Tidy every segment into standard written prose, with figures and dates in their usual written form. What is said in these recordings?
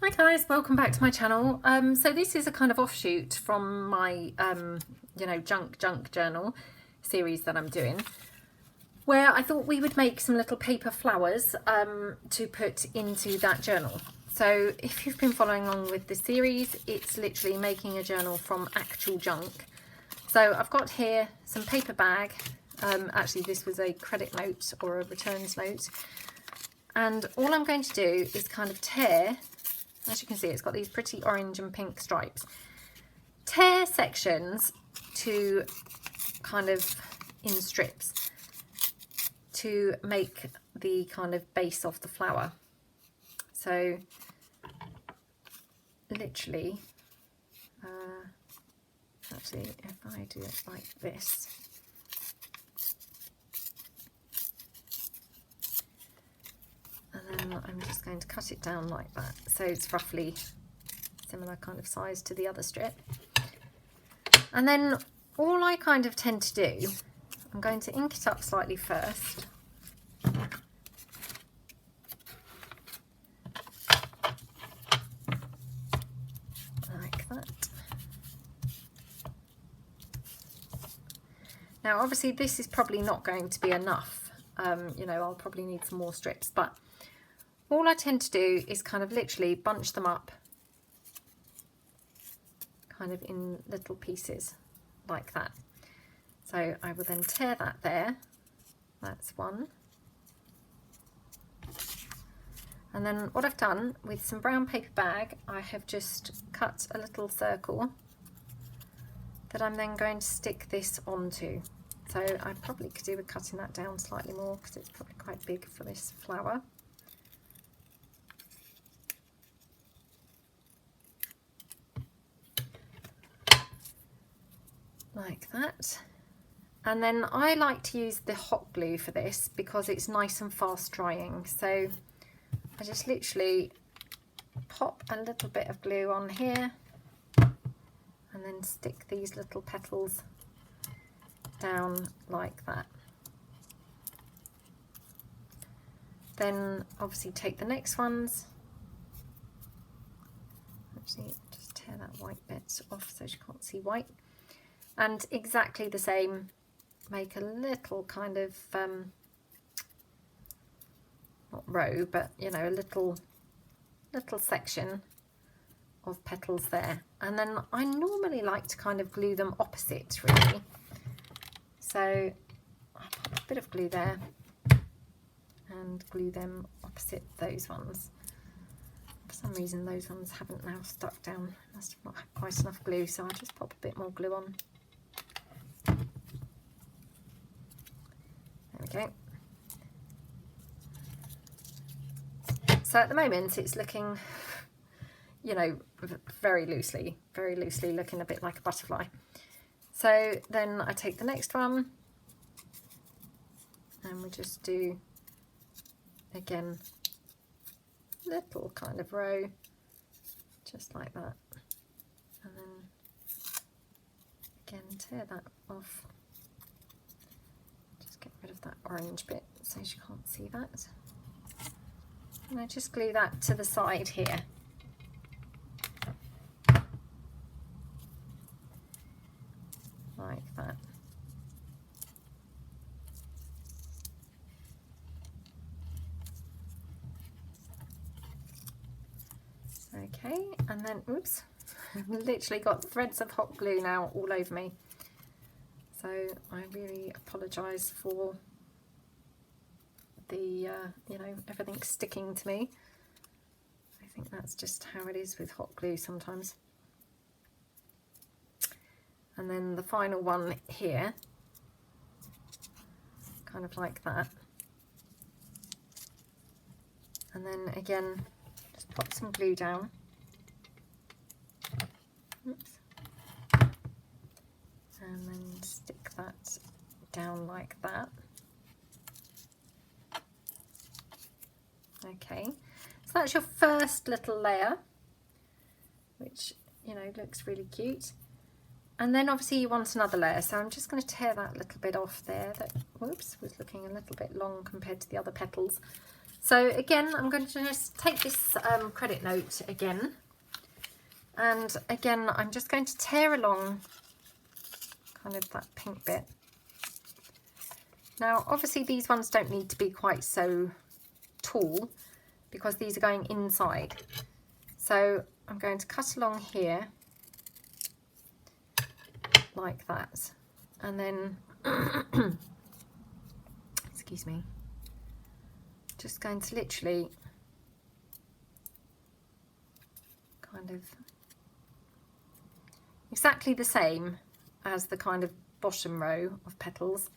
Hi guys, welcome back to my channel. So this is a kind of offshoot from my junk journal series that I'm doing, where I thought we would make some little paper flowers to put into that journal. So if you've been following along with the series, it's literally making a journal from actual junk. So I've got here some paper bag. Actually this was a credit note or a returns note, and all I'm going to do is kind of tear. As you can see, it's got these pretty orange and pink stripes. Tear sections to kind of in strips to make the kind of base of the flower. So literally, actually if I do it like this, and then I'm just going to cut it down like that, so it's roughly similar kind of size to the other strip. And then all I kind of tend to do, I'm going to ink it up slightly first. Like that. Now obviously this is probably not going to be enough, I'll probably need some more strips, but all I tend to do is kind of literally bunch them up kind of in little pieces like that. So I will then tear that there. That's one. And then what I've done with some brown paper bag, I have just cut a little circle that I'm then going to stick this onto. So I probably could do with cutting that down slightly more because it's probably quite big for this flower. Like that. And then I like to use the hot glue for this because it's nice and fast drying. So I just literally pop a little bit of glue on here and then stick these little petals down like that. Then obviously take the next ones. Actually, just tear that white bit off so you can't see white. And exactly the same, make a little kind of, not row, but a little section of petals there. And then I normally like to kind of glue them opposite, really. So I put a bit of glue there and glue them opposite those ones. For some reason those ones haven't now stuck down. Must have not had quite enough glue, so I'll just pop a bit more glue on. There we go. So at the moment it's looking, very loosely looking a bit like a butterfly. So then I take the next one and we just do, again, little kind of row, just like that. And then again, tear that off. Get rid of that orange bit so you can't see that. And I just glue that to the side here. Like that. Okay, and then, oops, I've literally got threads of hot glue now all over me. So I really apologise for the, everything sticking to me. I think that's just how it is with hot glue sometimes. And then the final one here, kind of like that. And then again, just pop some glue down. Oops. And then stick that down like that. Okay, so that's your first little layer, which looks really cute. And then obviously you want another layer, so I'm just going to tear that little bit off there that, whoops, was looking a little bit long compared to the other petals. So again, I'm going to just take this credit note again, and again I'm just going to tear along kind of that pink bit. Now obviously these ones don't need to be quite so tall because these are going inside, so I'm going to cut along here like that, and then excuse me, just going to literally kind of exactly the same as the kind of bottom row of petals,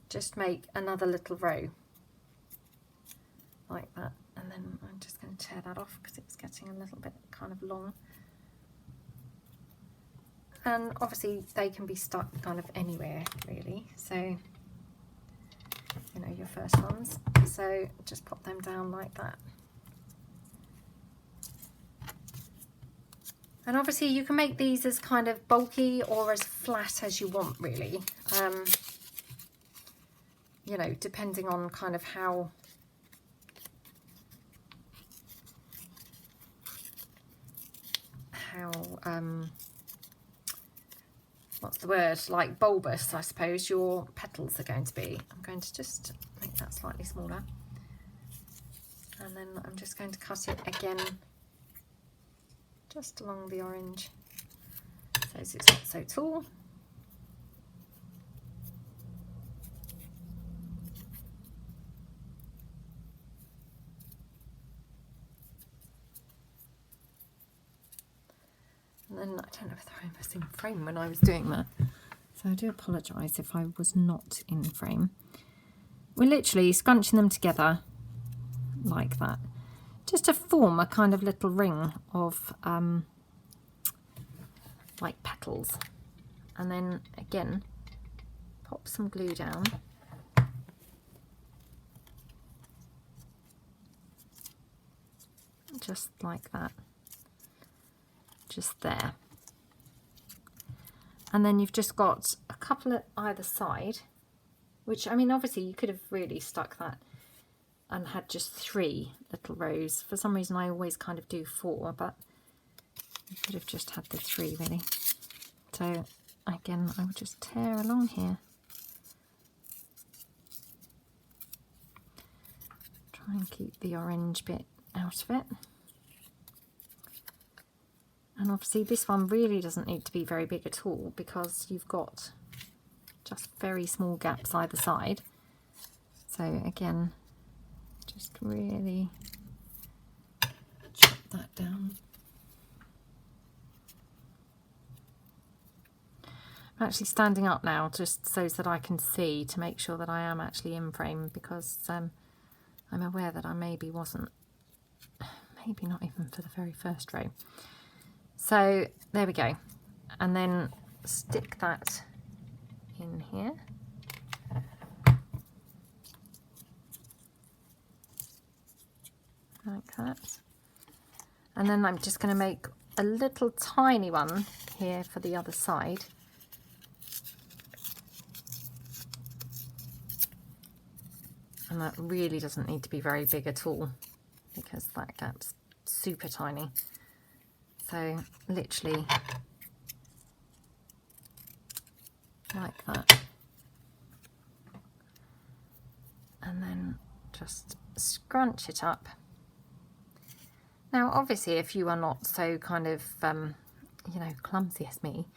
just make another little row like that, and then I'm just going to tear that off because it's getting a little bit kind of long. And obviously they can be stuck kind of anywhere really, so you know, your first ones, so just pop them down like that. And obviously you can make these as kind of bulky or as flat as you want really, you know, depending on kind of how what's the word, like bulbous I suppose your petals are going to be. I'm going to just make that slightly smaller, and then I'm just going to cut it again just along the orange so it's not so tall. And then I don't know whether I was in frame when I was doing that, so I do apologise if I was not in frame. We're literally scrunching them together like that, just to form a kind of little ring of like petals, and then again pop some glue down just like that, just there, and then you've just got a couple at either side, which I mean obviously you could have really stuck that and had just 3 little rows. For some reason I always kind of do 4, but you could have just had the 3 really. So again I will just tear along here, try and keep the orange bit out of it. And obviously this one really doesn't need to be very big at all because you've got just very small gaps either side. So again, just really chop that down. I'm actually standing up now just so that I can see, to make sure that I am actually in frame, because I'm aware that I maybe wasn't, maybe not even for the very first row. So there we go, and then stick that in here. Like that. And then I'm just going to make a little tiny one here for the other side. And that really doesn't need to be very big at all because that gap's super tiny. So literally like that. And then just scrunch it up. Now obviously if you are not so kind of you know, clumsy as me,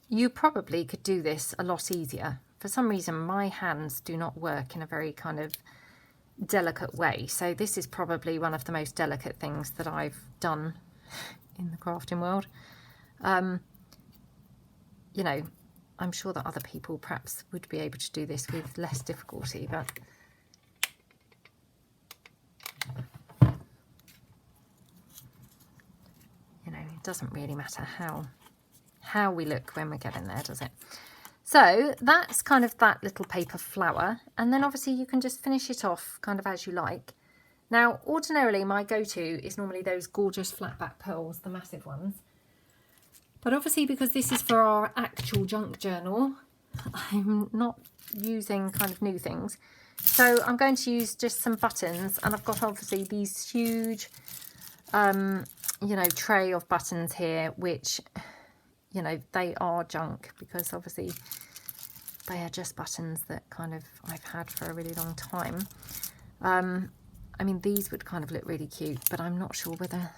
you probably could do this a lot easier. For some reason my hands do not work in a very kind of delicate way, so this is probably one of the most delicate things that I've done in the crafting world. You know, I'm sure that other people perhaps would be able to do this with less difficulty, but you know, it doesn't really matter how we look when we're getting there, does it? So that's kind of that little paper flower, and then obviously you can just finish it off kind of as you like. Now ordinarily my go-to is normally those gorgeous flat back pearls, the massive ones, but obviously because this is for our actual junk journal, I'm not using kind of new things. So I'm going to use just some buttons, and I've got obviously these huge, you know, tray of buttons here, which, you know, they are junk because obviously they are just buttons that kind of I've had for a really long time. I mean, these would kind of look really cute, but I'm not sure whether,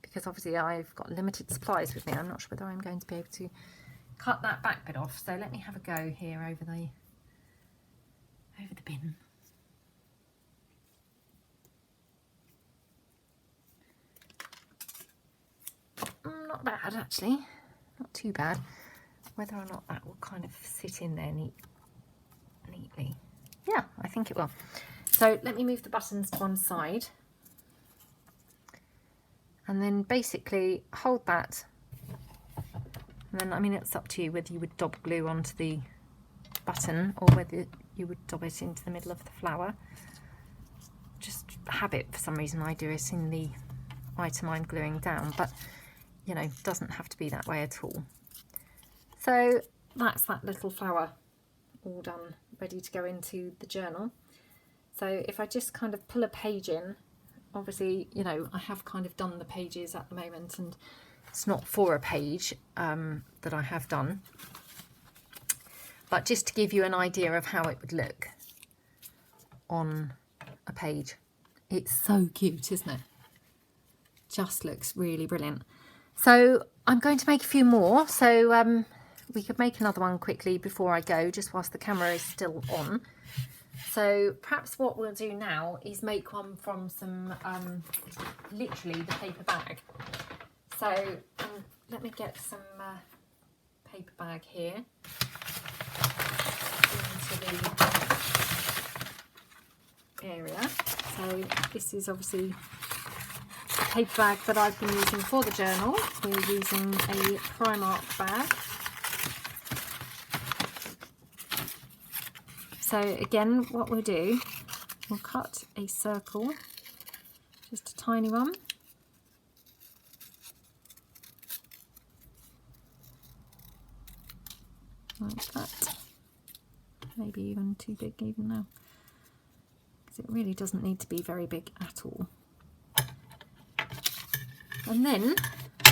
because obviously I've got limited supplies with me, I'm not sure whether I'm going to be able to cut that back bit off. So let me have a go here over the bin. Not bad actually, not too bad. Whether or not that will kind of sit in there neatly. Yeah, I think it will. So let me move the buttons to one side, and then basically hold that, and then, I mean, it's up to you whether you would dob glue onto the button or whether you would dob it into the middle of the flower. Just habit, for some reason I do it in the item I'm gluing down, but you know, doesn't have to be that way at all. So that's that little flower all done, ready to go into the journal. So if I just kind of pull a page in, obviously, you know, I have kind of done the pages at the moment, and it's not for a page that I have done, but just to give you an idea of how it would look on a page. It's so cute, isn't it? Just looks really brilliant. So I'm going to make a few more, so we could make another one quickly before I go, just whilst the camera is still on. So perhaps what we'll do now is make one from some, literally the paper bag. So let me get some paper bag here into the area. So this is obviously a paper bag that I've been using for the journal. We're using a Primark bag. So again, what we'll do, we'll cut a circle, just a tiny one. Like that. Maybe even too big even now, because it really doesn't need to be very big at all. And then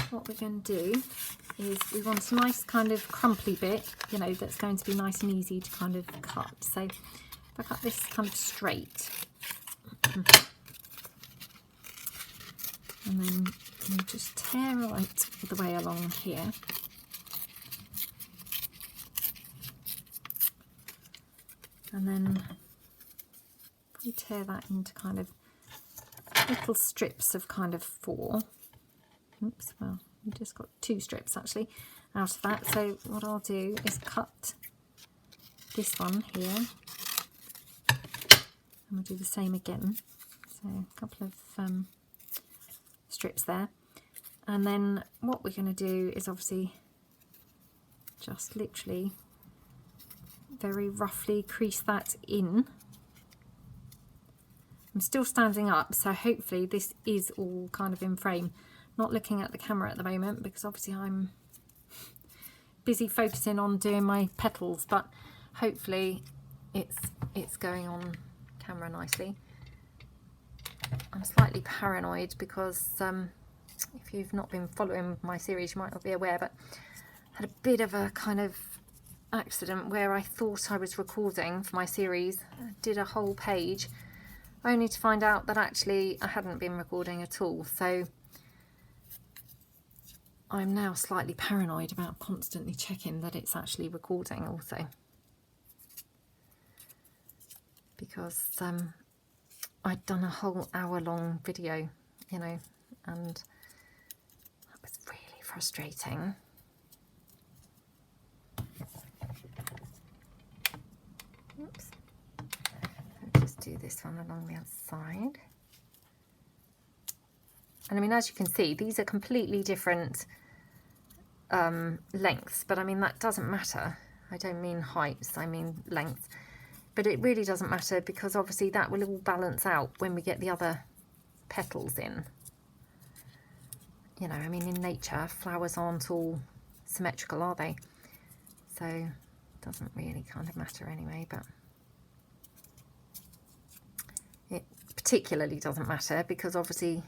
what we're going to do is we want a nice kind of crumply bit, you know, that's going to be nice and easy to kind of cut. So if I cut this kind of straight, and then you just tear right the way along here. And then we tear that into kind of little strips of kind of 4. Oops, well, we just got 2 strips actually out of that. So what I'll do is cut this one here, and we'll do the same again. So a couple of strips there. And then what we're going to do is obviously just literally very roughly crease that in. I'm still standing up, so hopefully this is all kind of in frame. Not looking at the camera at the moment because obviously I'm busy focusing on doing my petals, but hopefully it's going on camera nicely. I'm slightly paranoid because if you've not been following my series, you might not be aware, but I had a bit of a kind of accident where I thought I was recording for my series. I did a whole page only to find out that actually I hadn't been recording at all. So I'm now slightly paranoid about constantly checking that it's actually recording also, because I'd done a whole hour-long video, you know, and that was really frustrating. Oops. I'll just do this one along the other side. And I mean, as you can see, these are completely different lengths, but I mean, that doesn't matter. I don't mean heights, I mean length. But it really doesn't matter, because obviously that will all balance out when we get the other petals in. You know, I mean, in nature, flowers aren't all symmetrical, are they? So it doesn't really kind of matter anyway, but particularly doesn't matter, because obviously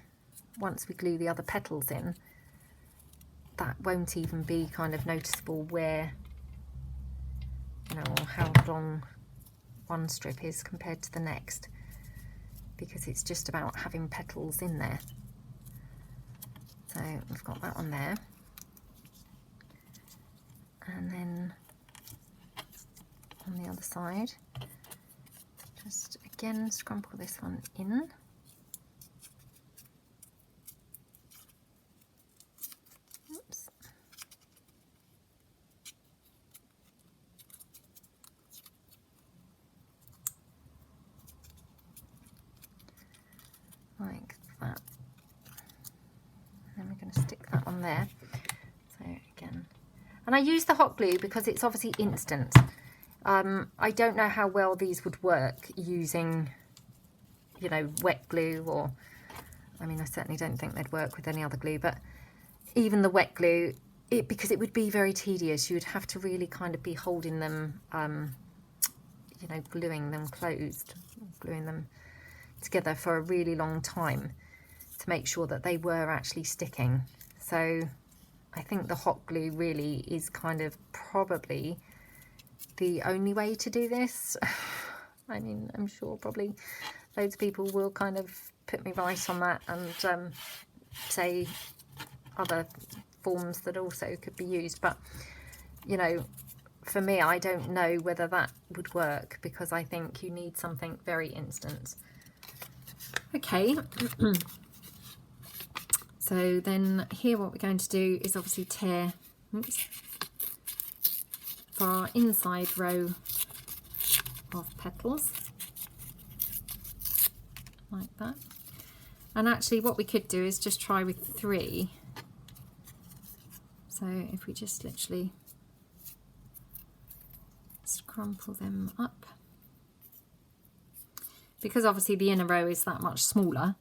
once we glue the other petals in, that won't even be kind of noticeable where, you know, or how long one strip is compared to the next, because it's just about having petals in there. So we've got that on there, and then on the other side, just again scrumple this one in. Oops. Like that. And we're going to stick that on there. So again, and I use the hot glue because it's obviously instant. I don't know how well these would work using, you know, wet glue, or, I mean, I certainly don't think they'd work with any other glue, but even the wet glue, because it would be very tedious. You would have to really kind of be holding them, you know, gluing them closed, gluing them together for a really long time to make sure that they were actually sticking. So I think the hot glue really is kind of probably the only way to do this. I mean, I'm sure probably loads of people will kind of put me right on that and say other forms that also could be used, but you know, for me, I don't know whether that would work, because I think you need something very instant. Okay. So then here what we're going to do is obviously tear, oops, for our inside row of petals, like that. And actually what we could do is just try with 3. So if we just literally scrumple them up, because obviously the inner row is that much smaller,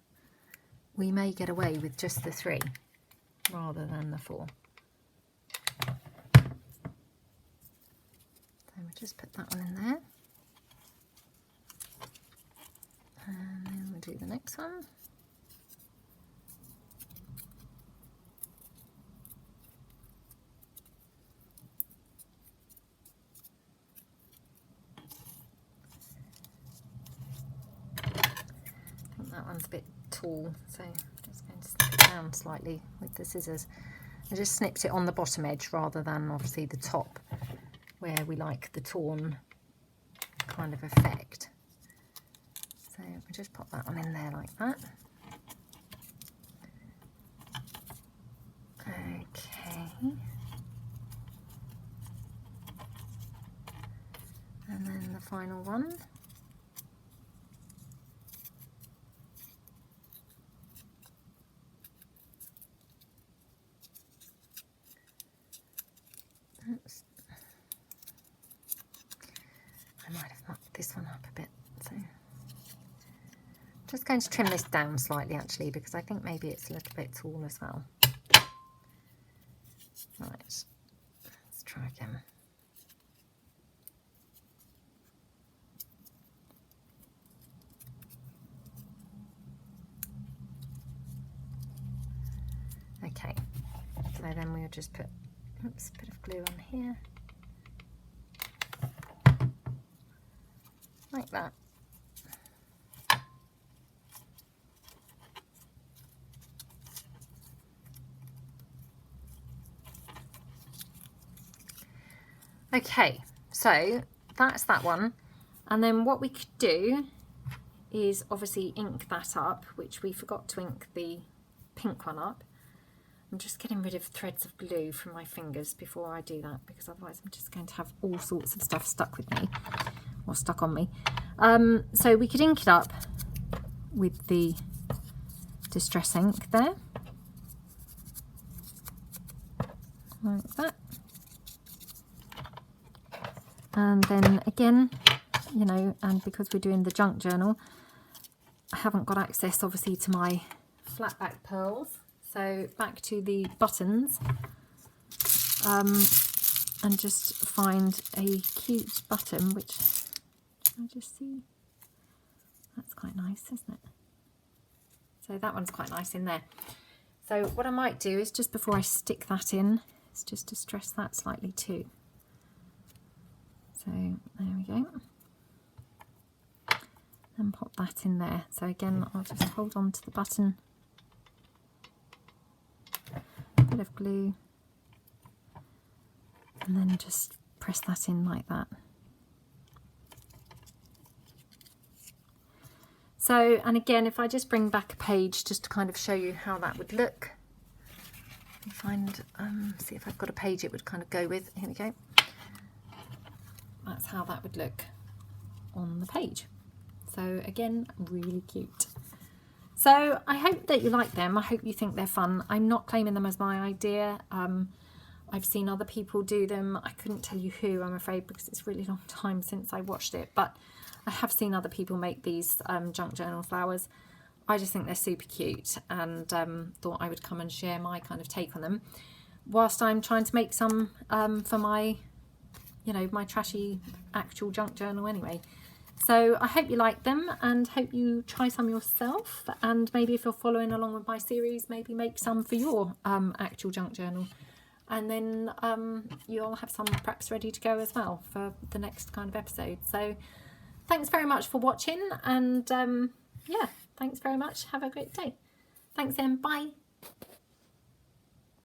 we may get away with just the 3 rather than the 4. So we'll just put that one in there, and then we'll do the next one. I think that one's a bit tall, so I'm just going to snip it down slightly with the scissors. I just snipped it on the bottom edge rather than obviously the top, where we like the torn kind of effect. So we'll just pop that one in there like that. Okay. And then the final one. Oops. I might have mucked this one up a bit, so I'm just going to trim this down slightly actually, because I think maybe it's a little bit tall as well. Right, let's try again. Okay, so then we'll just put, oops, a bit of glue on here, like that. Okay, so that's that one, and then what we could do is obviously ink that up, which we forgot to ink the pink one up. I'm just getting rid of threads of glue from my fingers before I do that, because otherwise I'm just going to have all sorts of stuff stuck with me, or stuck on me. So we could ink it up with the distress ink there, like that. And then again, you know, and because we're doing the junk journal, I haven't got access obviously to my flat back pearls. So back to the buttons, and just find a cute button, which I just see, that's quite nice, isn't it? So that one's quite nice in there. So what I might do is just before I stick that in, is just to stress that slightly too. So there we go. And pop that in there. So again, I'll just hold on to the button. A bit of glue. And then just press that in like that. So, and again, if I just bring back a page just to kind of show you how that would look. Find, see if I've got a page it would kind of go with. Here we go. That's how that would look on the page. So again, really cute. So I hope that you like them. I hope you think they're fun. I'm not claiming them as my idea. I've seen other people do them. I couldn't tell you who, I'm afraid, because it's a really long time since I watched it. But I have seen other people make these junk journal flowers. I just think they're super cute, and thought I would come and share my kind of take on them whilst I'm trying to make some for my, you know, my trashy actual junk journal anyway. So I hope you like them and hope you try some yourself, and maybe if you're following along with my series, maybe make some for your actual junk journal, and then you'll have some preps ready to go as well for the next kind of episode. So thanks very much for watching, and yeah, thanks very much. Have a great day. Thanks then. Bye.